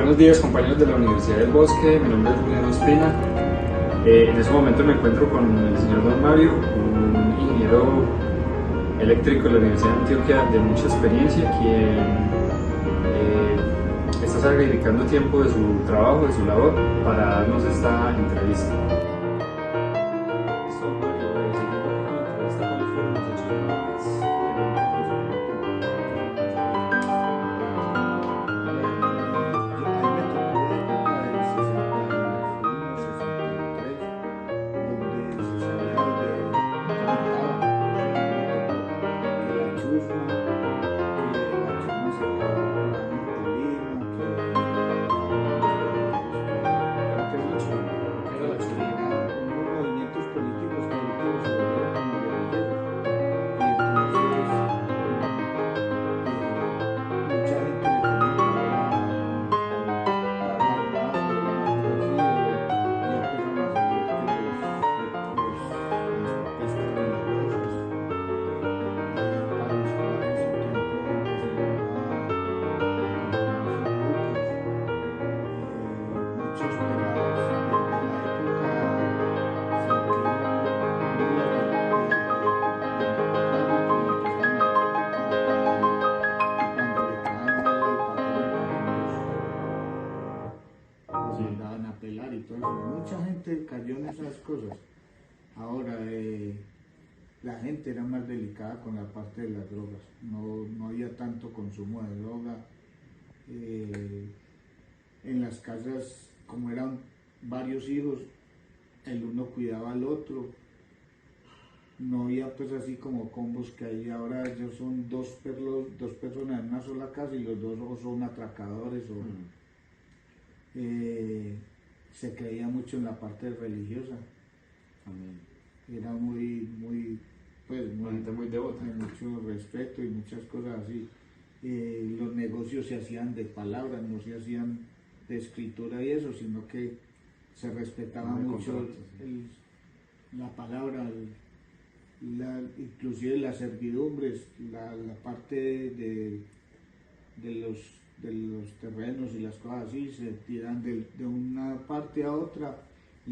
Buenos días, compañeros de la Universidad del Bosque. Mi nombre es Julián Ospina. En este momento me encuentro con el señor Don Mario, un ingeniero eléctrico de la Universidad de Antioquia de mucha experiencia, quien está sacrificando tiempo de su trabajo, de su labor, para darnos esta entrevista. Listo, don Mario, siguiendo con la entrevista, ¿cuáles fueron los hechos más A mí me tocó la época del 61, 63, donde se sabía, donde comentaban, eso a mí me tocó, que la chusma se acabó con la en Tolima, que los guerrilleros ¿Qué es la chusma? ¿Qué era la que chusma? eran unos movimientos políticos que al último se volvieron como guerrilleros. Y entonces eh, mucha gente le tenía pavor a la Armada, una cosa así, y empezaron a salir que los papistas milagrosos, Pablo Escobar en su tiempo empezó a formar sus grupos, muchos pelados de la época sintieron burlas del narcotráfico y empezaron a ir, y cuando le traían el papel los Sí. mandaban a pelar y todo eso. Mucha gente cayó en esas cosas. Ahora, la gente era más delicada con la parte de las drogas. No había tanto consumo de droga. En las casas, como eran varios hijos, el uno cuidaba al otro. No había pues así como combos que hay ahora. Ellos son dos personas en una sola casa y los dos o son atracadores o se creía mucho en la parte religiosa. También. Era pues La gente muy devota. de mucho respeto y muchas cosas así. Los negocios se hacían de palabras, no se hacían de escritura y eso, sino que se respetaba De mucho contratos, sí. la palabra, inclusive las servidumbres, la parte de los terrenos y las cosas así, se tiran de una parte a otra y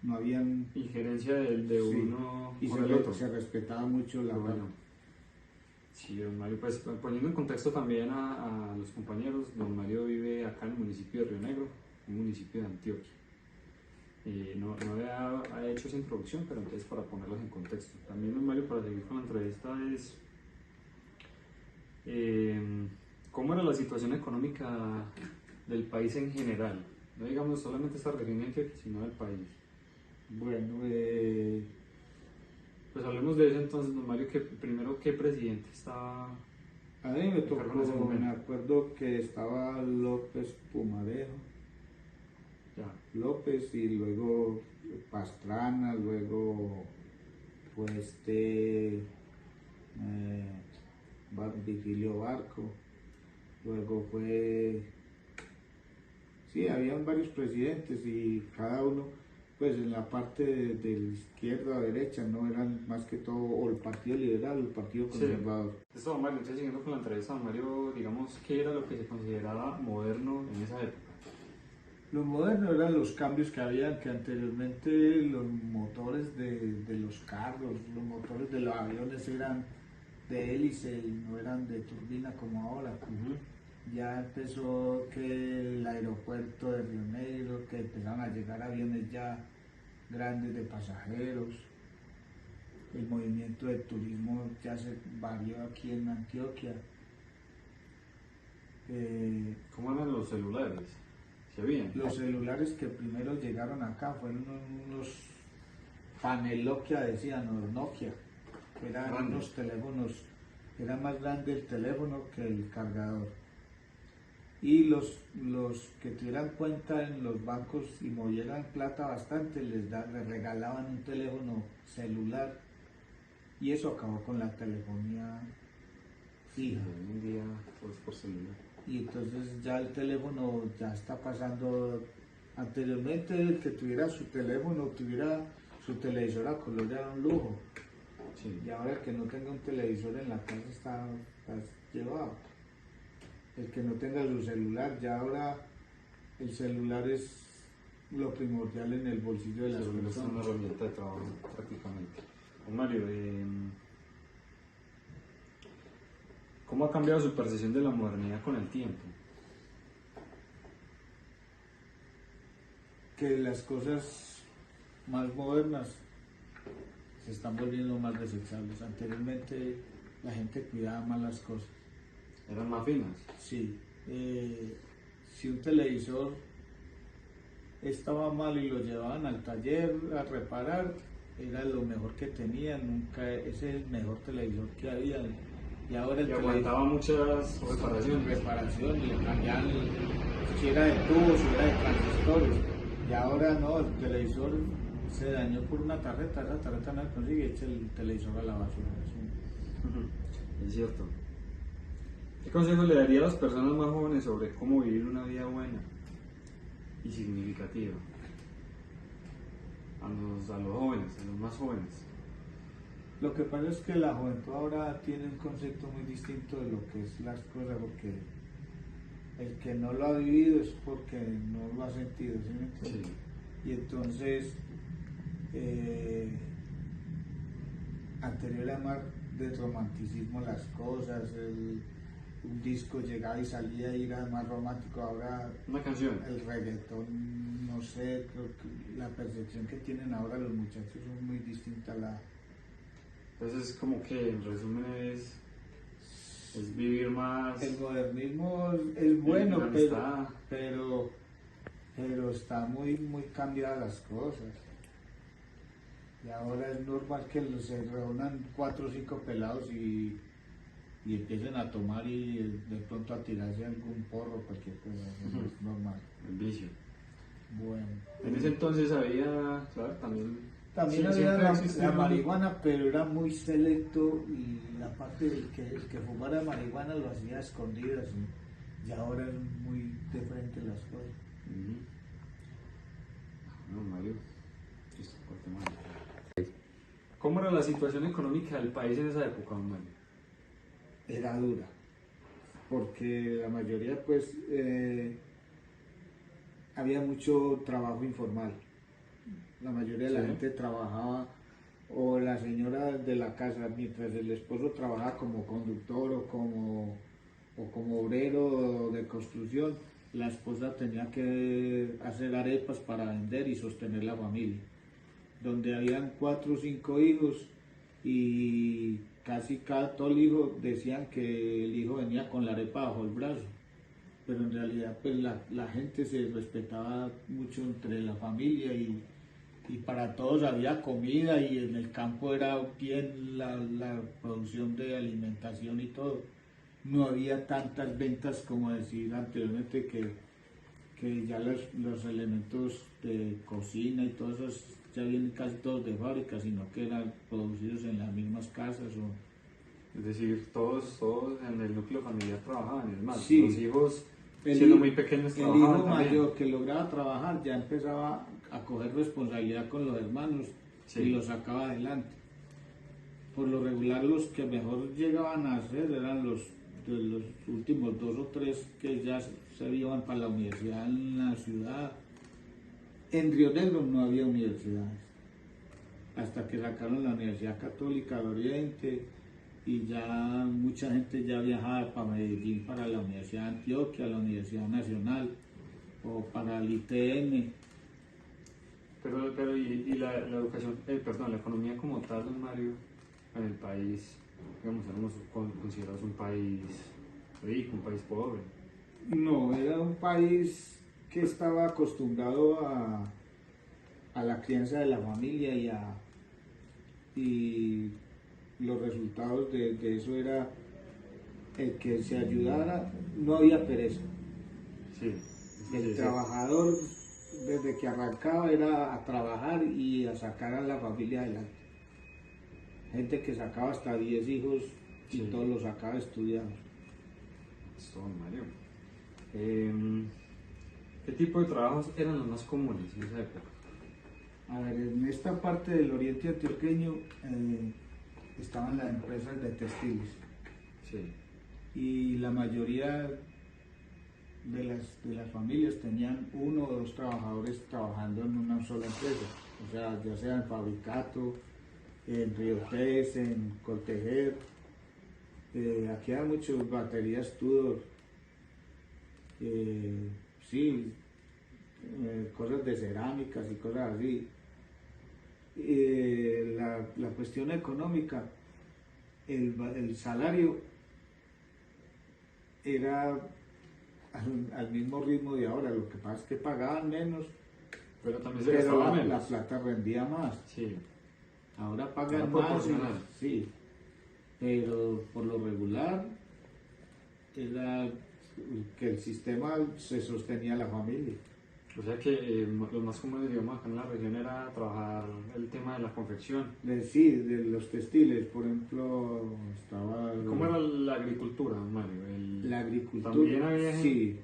no habían. Injerencia de Sí, uno y con el otro. se respetaba mucho la Bueno, sí, don Mario, pues poniendo en contexto también a los compañeros, don Mario vive acá en el municipio de Río Negro, un municipio de Antioquia. No había hecho esa introducción, pero entonces para ponerlos en contexto. También, don Mario, para seguir con la entrevista es cómo era la situación económica del país en general, no digamos solamente esta región de Antioquia, sino del país. Bueno, Pues hablemos de eso entonces, don Mario, que primero, ¿qué presidente estaba a mí me en cargo en ese tocó, me momento? acuerdo que estaba López Pumarejo, Ya. López y luego Pastrana, luego fue Vigilio Barco, luego fue, sí, habían varios presidentes y cada uno, pues en la parte de la izquierda o derecha, no eran más que todo o el Partido Liberal o el Partido Conservador. Esto, don Mario, entonces siguiendo con la entrevista, don Mario, digamos, ¿qué era lo que se consideraba moderno en esa época? Lo moderno eran los cambios que habían, que anteriormente los motores de los carros, los motores de los aviones eran de hélice y no eran de turbina como ahora. Ya empezó que el aeropuerto de Río Negro, que empezaron a llegar aviones ya grandes de pasajeros. El movimiento de turismo ya se varió aquí en Antioquia. ¿Cómo eran los celulares? ¿Se habían? Los celulares que primero llegaron acá fueron unos Paneloquia, decían, o Nokia, que eran Grandes. unos teléfonos, era más grande el teléfono que el cargador. Y los que tuvieran cuenta en los bancos y movieran plata bastante, les regalaban un teléfono celular y eso acabó con la telefonía fija. Hoy en día todo es por celular. Y entonces ya el teléfono ya está pasando. Anteriormente el que tuviera su teléfono, tuviera su televisor a color era un lujo. Sí. Y ahora el que no tenga un televisor en la casa está llevado. El que no tenga su celular, ya ahora el celular es lo primordial en el bolsillo de las Es una personas. herramienta de trabajo prácticamente. Mario, ¿cómo ha cambiado su percepción de la modernidad con el tiempo? Que las cosas más modernas se están volviendo más desechables. Anteriormente la gente cuidaba más las cosas. ¿Eran más finas? Sí, si un televisor estaba mal y lo llevaban al taller a reparar, era lo mejor que tenían, nunca ese es el mejor televisor que había. Y ahora el Y aguantaba muchas reparaciones. reparación, le cambiaban si era de tubos, si era de transistores. Y ahora no, el televisor se dañó por una tarjeta, esa tarjeta no se consigue, echa el televisor a la basura. Es cierto. ¿Qué consejo le daría a las personas más jóvenes sobre cómo vivir una vida buena y significativa? A los jóvenes, a los más jóvenes. Lo que pasa es que la juventud ahora tiene un concepto muy distinto de lo que es las cosas, porque el que no lo ha vivido es porque no lo ha sentido, ¿sí me entiendes? Sí. Y entonces, anterior era más de romanticismo las cosas, un disco llegaba y salía y era más romántico. Ahora Una canción. el reggaetón, no sé, creo que la percepción que tienen ahora los muchachos es muy distinta a la... Entonces, como que en resumen es vivir más. El modernismo es bueno, la pero, amistad. pero está muy cambiadas las cosas. Y ahora es normal que se reúnan 4 o 5 pelados y empiecen a tomar y de pronto a tirarse algún porro o cualquier cosa. Eso es normal. El vicio. Bueno. En ese entonces había, ¿sabes? También También sí, había siempre la existió. marihuana, pero era muy selecto y la parte del el que fumara marihuana lo hacía a escondidas y ahora es muy diferente las cosas. No, Mario. Listo, cortemos ahí. ¿Cómo era la situación económica del país en esa época, don Mario? Era dura, porque la mayoría pues había mucho trabajo informal. La mayoría de la Sí. gente trabajaba, o la señora de la casa, mientras el esposo trabajaba como conductor o como obrero de construcción, la esposa tenía que hacer arepas para vender y sostener la familia. Donde habían 4 o 5 hijos y casi todo el hijo decían que el hijo venía con la arepa bajo el brazo, pero en realidad pues la gente se respetaba mucho entre la familia y para todos había comida y en el campo era bien la producción de alimentación y todo. No había tantas ventas como decir anteriormente que ya los elementos de cocina y todo eso ya vienen casi todos de fábrica, sino que eran producidos en las mismas casas. Es decir, todos en el núcleo familiar trabajaban, es más, Sí. los hijos siendo muy pequeños El trabajaban hijo también. mayor que lograba trabajar ya empezaba a coger responsabilidad con los hermanos Sí. y los sacaba adelante. Por lo regular los que mejor llegaban a hacer eran los últimos 2 o 3 que ya se iban para la universidad en la ciudad. En Río Negro no había universidades, hasta que sacaron la Universidad Católica de Oriente y ya mucha gente ya viajaba para Medellín, para la Universidad de Antioquia, la Universidad Nacional o para el ITN. Pero y la educación, perdón, la economía como tal, don Mario, en el país, digamos, éramos considerados un país rico, un país pobre. No, era un país que estaba acostumbrado a la crianza de la familia y los resultados de eso era el que se ayudara, no había pereza. Sí. El trabajador desde que arrancaba era a trabajar y a sacar a la familia adelante. Gente que sacaba hasta 10 hijos y Sí. todos los sacaba estudiados. Esto, don Mario. ¿Qué tipo de trabajos eran los más comunes en esa época? A ver, en esta parte del oriente antioqueño estaban las empresas de textiles Sí. y la mayoría de las familias tenían uno o dos trabajadores trabajando en una sola empresa, o sea, ya sea en Fabricato, en Riotes, en Coltejer, aquí hay muchas baterías Tudor, sí, cosas de cerámicas y cosas así. La cuestión económica, el salario era al mismo ritmo de ahora, lo que pasa es que pagaban menos, Pero también se pero gastaba la menos. plata rendía más. Sí. Ahora pagan Era más, proporcional. sí, pero por lo regular era que el sistema se sostenía a la familia. O sea que lo más común, digamos, acá en la región era trabajar el tema de la confección. Sí, de los textiles, por ejemplo, estaba ¿Cómo era la agricultura, Mario? la agricultura. También había gente. Sí,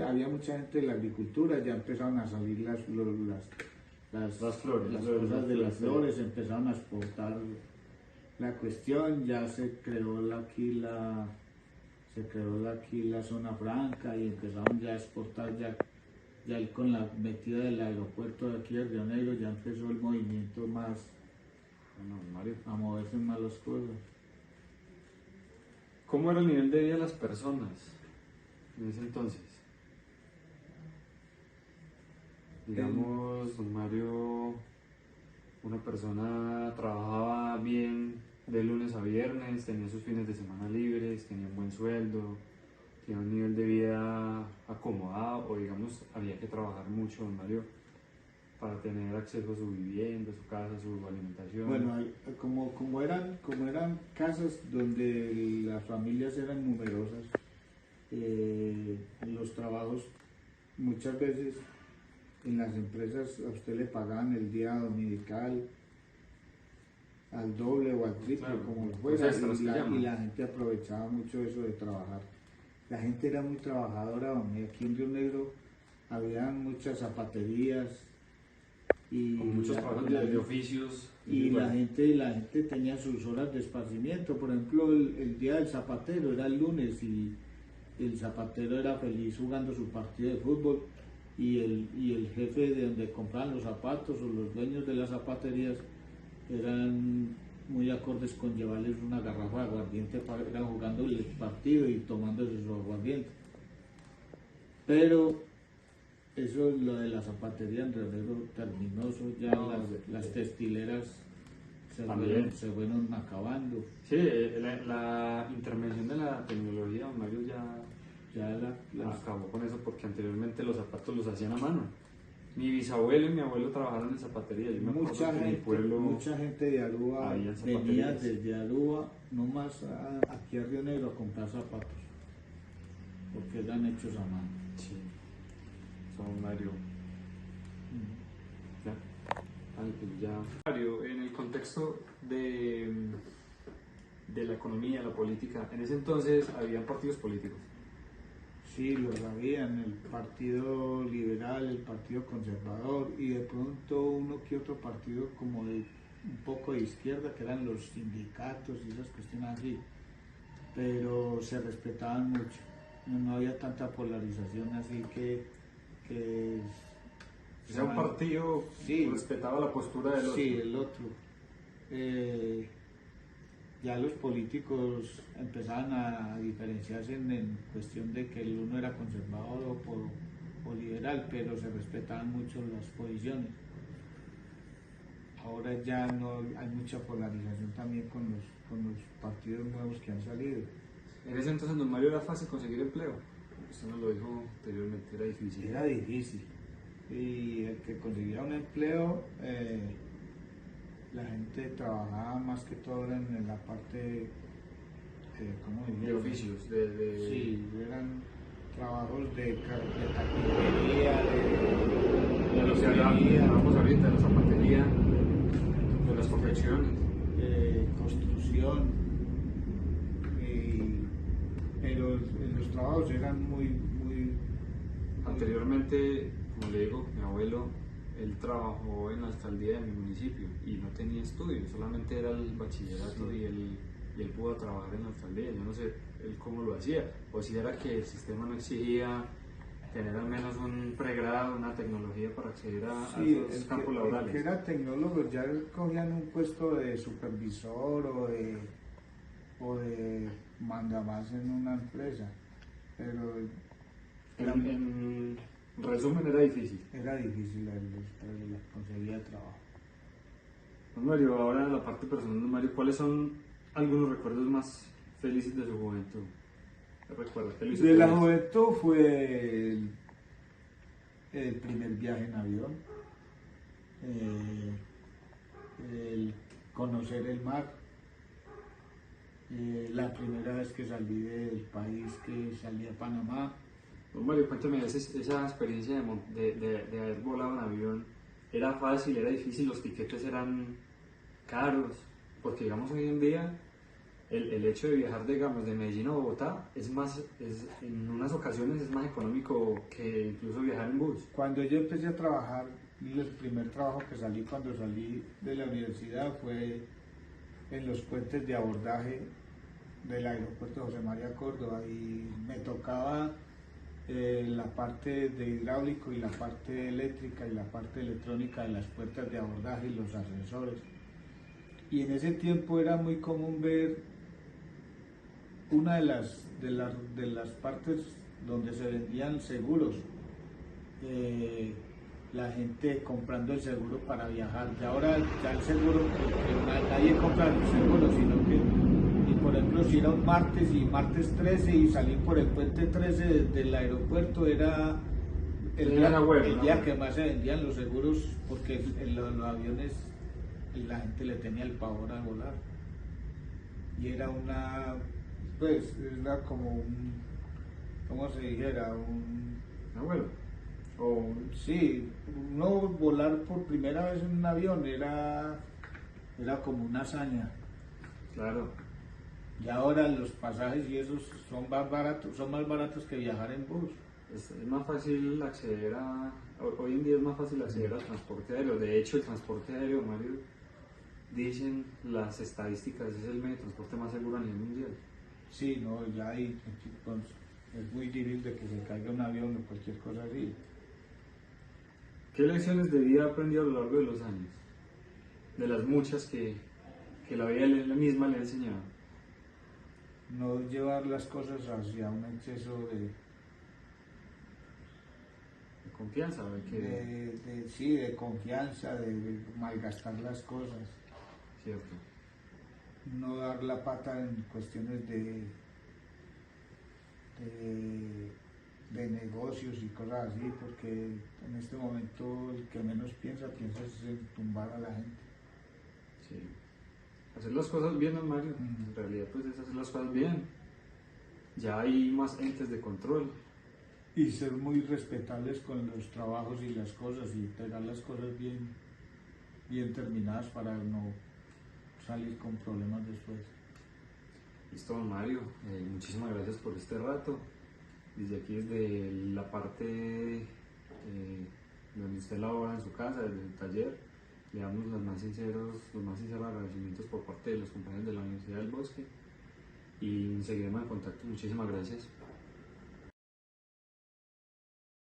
había mucha gente de la agricultura, ya empezaron a salir las flores, las las cosas de las flores, flores, empezaron a exportar la cuestión, ya se creó aquí la zona franca y empezaron ya a exportar con la metida del aeropuerto de aquí de Río Negro ya empezó el movimiento más Bueno, Mario. a moverse más las cosas. ¿Cómo era el nivel de vida de las personas en ese entonces? Digamos, don Mario, una persona trabajaba bien de lunes a viernes, tenía sus fines de semana libres, tenía un buen sueldo, tenía un nivel de vida acomodado, o digamos, había que trabajar mucho, don Mario, para tener acceso a su vivienda, a su casa, a su alimentación. Bueno, como eran casas donde las familias eran numerosas, los trabajos muchas veces en las empresas a usted le pagaban el día dominical al doble o al triple, Claro, como los fuera, extras que llaman. y la gente aprovechaba mucho eso de trabajar. La gente era muy trabajadora, hombre. Aquí en Río Negro había muchas zapaterías y Con muchos trabajos de oficios. y bueno, la gente tenía sus horas de esparcimiento. Por ejemplo, el día del zapatero era el lunes y el zapatero era feliz jugando su partido de fútbol y el jefe de donde compraban los zapatos o los dueños de las zapaterías eran muy acordes con llevarles una garrafa de aguardiente para ir jugando el partido y tomándose su aguardiente. Pero eso, lo de la zapatería en Río Negro terminó, eso ya No, las textileras también. se fueron acabando. sí, la intervención de la tecnología, don Mario, Ya acabó con eso porque anteriormente los zapatos los hacían a mano. Mi bisabuelo y mi abuelo trabajaron en zapatería. Yo me acuerdo que en mi pueblo mucha gente de Aruba había venía zapaterías. desde Aruba nomás aquí a Río Negro a comprar zapatos, porque eran hechos a mano. Sí, son Mario. Ya. Antes ya. Mario, en el contexto de la economía, la política, en ese entonces habían partidos políticos. Sí, los habían, el Partido Liberal, el Partido Conservador y de pronto uno que otro partido como de un poco de izquierda, que eran los sindicatos y esas cuestiones así, pero se respetaban mucho, no había tanta polarización así que O sea, un partido sí, respetaba la postura del otro. sí, el otro. Ya los políticos empezaban a diferenciarse en cuestión de que el uno era conservador o liberal, pero se respetaban mucho las posiciones. Ahora ya no hay mucha polarización también con los partidos nuevos que han salido. En ese entonces, don Mario, era fácil conseguir empleo. Usted nos lo dijo anteriormente, era difícil. Era difícil. Y el que conseguía un empleo, la gente trabajaba más que todo en la parte, ¿cómo diría? De oficios, Sí, eran trabajos de carpintería, de lo que hablábamos ahorita, de la zapatería, de las confecciones. construcción, pero los trabajos eran muy Anteriormente, como le digo, mi abuelo, él trabajó en la alcaldía de mi municipio y no tenía estudios, solamente era el bachillerato y él pudo trabajar en la alcaldía. Yo no sé, él cómo lo hacía, o si era que el sistema no exigía tener al menos un pregrado, una tecnología para acceder a Sí, esos campos laborales. el que era tecnólogo ya cogían un puesto de supervisor o de mandamás en una empresa, pero En resumen, era difícil. era difícil conseguir trabajo. Don Mario, ahora la parte personal de Mario, ¿cuáles son algunos recuerdos más felices de su juventud? ¿Qué recuerda? ¿Qué le hizo De la feliz? juventud fue el primer viaje en avión, el conocer el mar, la primera vez que salí del país, que salí a Panamá. Don Mario, cuéntame esa experiencia de haber volado en avión. ¿Era fácil, era difícil, los tiquetes eran caros? Porque digamos hoy en día el hecho de viajar, digamos, de Medellín a Bogotá en unas ocasiones es más económico que incluso viajar en bus. Cuando yo empecé a trabajar, el primer trabajo que salí cuando salí de la universidad fue en los puentes de abordaje del aeropuerto José María Córdoba y me tocaba la parte de hidráulico y la parte eléctrica y la parte electrónica de las puertas de abordaje y los ascensores. Y en ese tiempo era muy común ver una de las partes donde se vendían seguros, la gente comprando el seguro para viajar. Y ahora ya el seguro, nadie compra el seguro, sino que, y por ejemplo, si era un martes y martes 13 y salir por el puente 13 del aeropuerto era el día que más se vendían los seguros, porque los aviones la gente le tenía el pavor a volar. Y era era como ¿cómo se dijera? Abuelo. Sí, no volar por primera vez en un avión era como una hazaña. Claro. Y ahora los pasajes y esos son más baratos que viajar en bus. Es más fácil hoy en día es más fácil acceder al transporte aéreo. De hecho, el transporte aéreo, Mario, dicen las estadísticas, es el medio de transporte más seguro a nivel mundial. Sí, no, ya hay, pues, es muy difícil de que se caiga un avión o cualquier cosa así. ¿Qué lecciones de vida ha aprendido a lo largo de los años? De las muchas que la vida misma le ha enseñado. No llevar las cosas hacia un exceso De confianza, sí, de confianza, de malgastar las cosas. Cierto. No dar la pata en cuestiones de negocios y cosas así, porque en este momento el que menos piensa es en tumbar a la gente. Sí. Hacer las cosas bien, don Mario. En realidad, pues es hacer las cosas bien. Ya hay más entes de control. Y ser muy respetables con los trabajos y las cosas y pegar las cosas bien terminadas para no salir con problemas después. Listo, don Mario. Muchísimas gracias por este rato. Desde aquí, desde la parte donde usted labora en su casa, desde el taller, le damos los más sinceros agradecimientos por parte de los compañeros de la Universidad del Bosque y seguiremos en contacto. Muchísimas gracias.